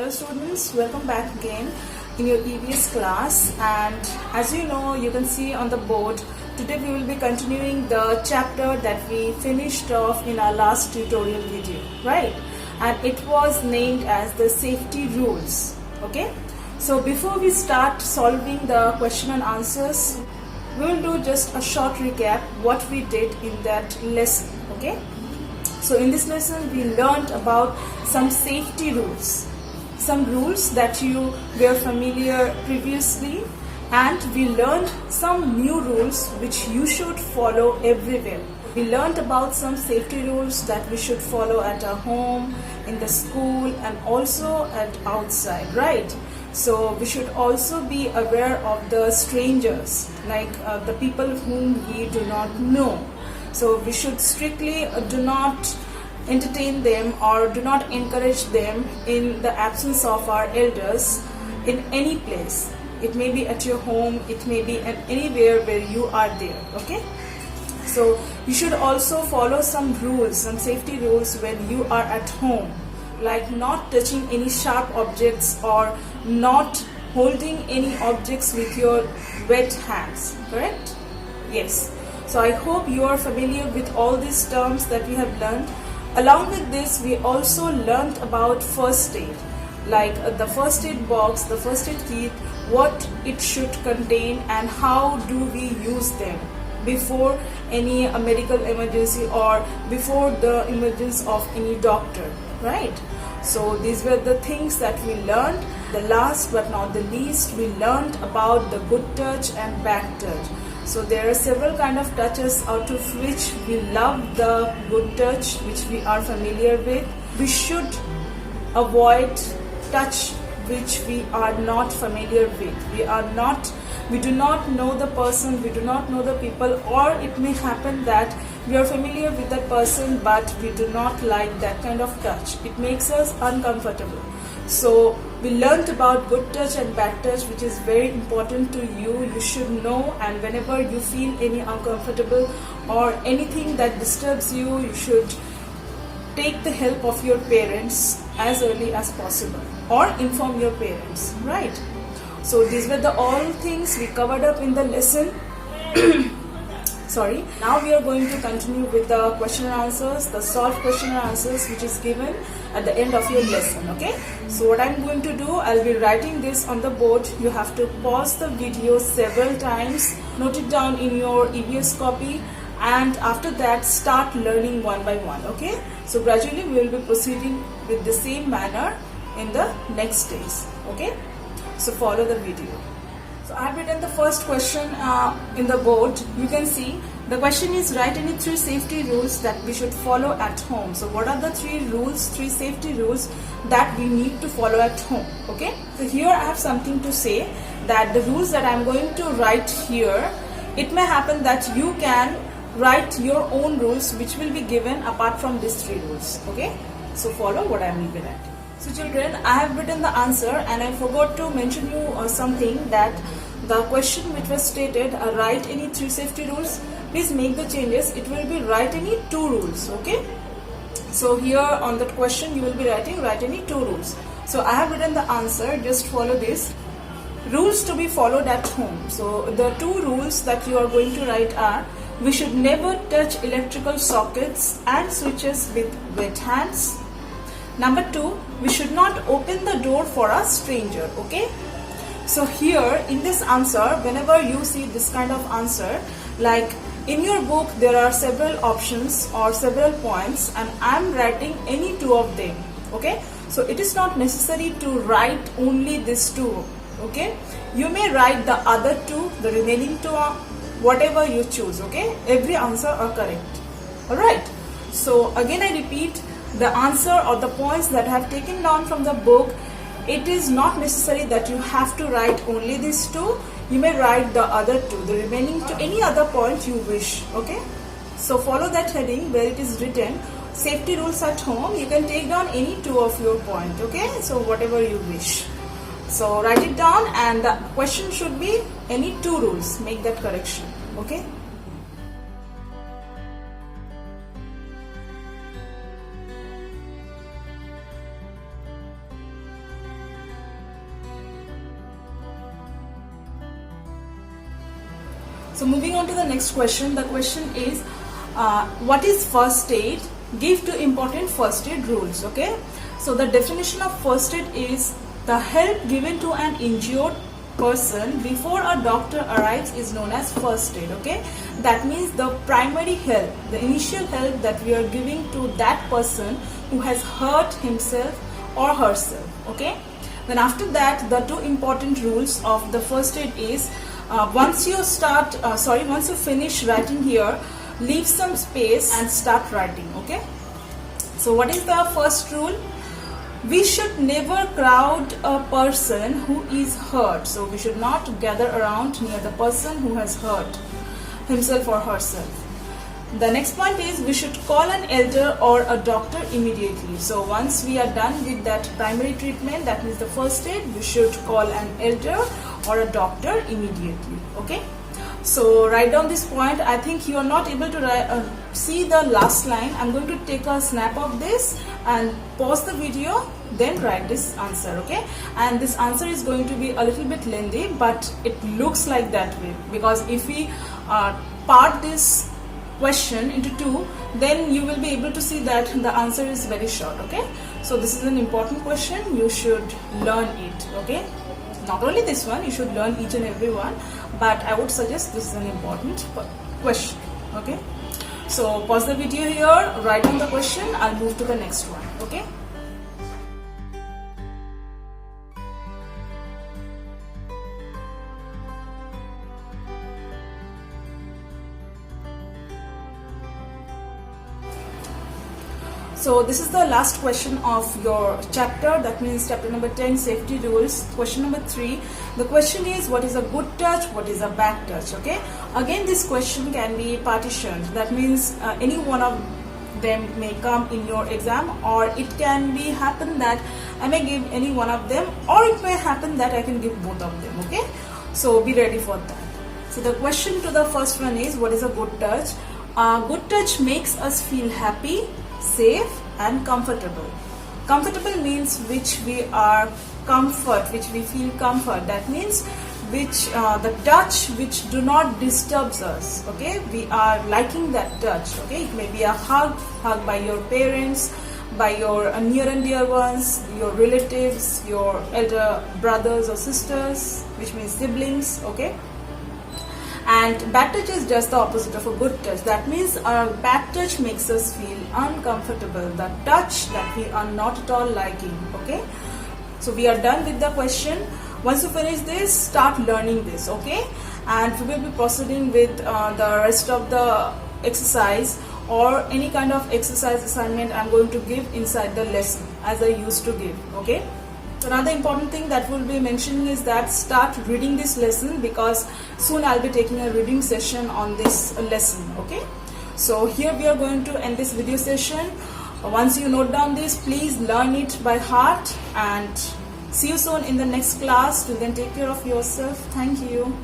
Hello students, welcome back again in your EVS class, and as you know, you can see on the board, today we will be continuing the chapter that we finished off in our last tutorial video, right? And it was named as the safety rules, okay? So before we start solving the question and answers, we will do just a short recap what we did in that lesson, okay? So in this lesson we learned about some safety rules, some rules that you were familiar previously, and we learned some new rules which you should follow everywhere. We learned about some safety rules that we should follow at our home, in the school, and also at outside, right? So we should also be aware of the strangers, like the people whom we do not know. So we should strictly do not entertain them or do not encourage them in the absence of our elders in any place. It may be at your home, it may be at anywhere where you are there, okay? So you should also follow some rules, some safety rules when you are at home, like not touching any sharp objects or not holding any objects with your wet hands, correct? Yes. So I hope you are familiar with all these terms that we have learned. Along with this, we also learned about first aid, like the first aid box, the first aid kit, what it should contain and how do we use them before any medical emergency or before the emergence of any doctor, right? So these were the things that we learned. The last but not the least, we learned about the good touch and bad touch. So there are several kind of touches out of which we love the good touch, which we are familiar with. We should avoid touch which we are not familiar with. We do not know the person, we do not know the people, or it may happen that we are familiar with that person but we do not like that kind of touch. It makes us uncomfortable. So we learned about good touch and bad touch, which is very important to you. You should know, and whenever you feel any uncomfortable or anything that disturbs you, you should take the help of your parents as early as possible or inform your parents, right? So these were the all things we covered up in the lesson. Sorry. Now we are going to continue with the question and answers, the solved question and answers, which is given at the end of your lesson, okay? So what I'm going to do, I'll be writing this on the board. You have to pause the video several times, note it down in your EVS copy, and after that start learning one by one, okay? So gradually we will be proceeding with the same manner in the next days, okay? So follow the video. So I have written the first question in the board. You can see the question is, write any 3 safety rules that we should follow at home. So what are the 3 rules, 3 safety rules that we need to follow at home, okay? So here I have something to say, that the rules that I am going to write here, it may happen that you can write your own rules which will be given apart from these 3 rules, okay? So follow what I will be writing. So children, I have written the answer and I forgot to mention you something, that the question which was stated, write any 3 safety rules, please make the changes. It will be write any 2 rules, okay? So here on that question you will be writing, write any 2 rules. So I have written the answer, just follow this. Rules to be followed at home. So the 2 rules that you are going to write are, we should never touch electrical sockets and switches with wet hands. Number 2, we should not open the door for a stranger, okay? So here in this answer, whenever you see this kind of answer, like in your book there are several options or several points and I am writing any 2 of them, okay? So it is not necessary to write only these 2, okay? You may write the other 2, the remaining 2, whatever you choose, okay? Every answer are correct, alright? So again I repeat, the answer or the points that I have taken down from the book, it is not necessary that you have to write only these 2. You may write the other 2, the remaining 2, any other point you wish, okay? So follow that heading where it is written, safety rules at home. You can take down any 2 of your point, okay? So whatever you wish. So write it down and the question should be any 2 rules. Make that correction, okay? So moving on to the next question. The question is, what is first aid? Give two important first aid rules. Okay. So the definition of first aid is the help given to an injured person before a doctor arrives is known as first aid. Okay. That means the primary help, the initial help that we are giving to that person who has hurt himself or herself. Okay. Then after that, the two important rules of the first aid is, once you finish writing here, leave some space and start writing. Okay. So what is the first rule? We should never crowd a person who is hurt. So we should not gather around near the person who has hurt himself or herself. The next point is, we should call an elder or a doctor immediately. So once we are done with that primary treatment, that means the first aid, we should call an elder or a doctor immediately. Okay. So write down this point. I think you are not able to see the last line. I'm going to take a snap of this and pause the video, then write this answer. Okay. And this answer is going to be a little bit lengthy, but it looks like that way, because if we part this question into two, then you will be able to see that the answer is very short. Okay. So this is an important question. You should learn it. Okay. Not only this one, you should learn each and every one, but I would suggest this is an important question. Okay. So pause the video here, write down the question. I'll move to the next one. Okay. So this is the last question of your chapter, that means chapter number 10, safety rules. Question number 3. The question is, what is a good touch, what is a bad touch? Okay. Again, this question can be partitioned. That means any one of them may come in your exam, or it can be happen that I may give any one of them, or it may happen that I can give both of them. Okay. So be ready for that. So the question to the first one is, what is a good touch? Good touch makes us feel happy, safe and comfortable. Comfortable means which we feel comfort. That means which the touch which do not disturbs us. Okay, we are liking that touch. Okay, it may be a hug by your parents, by your near and dear ones, your relatives, your elder brothers or sisters, which means siblings. Okay. And bad touch is just the opposite of a good touch. That means a bad touch makes us feel uncomfortable. The touch that we are not at all liking. Okay. So we are done with the question. Once you finish this, start learning this. Okay. And we will be proceeding with the rest of the exercise, or any kind of exercise assignment I'm going to give inside the lesson as I used to give. Okay. Another important thing that we'll be mentioning is that start reading this lesson, because soon I'll be taking a reading session on this lesson. Okay. So here we are going to end this video session. Once you note down this, please learn it by heart, and see you soon in the next class. Till then, take care of yourself. Thank you.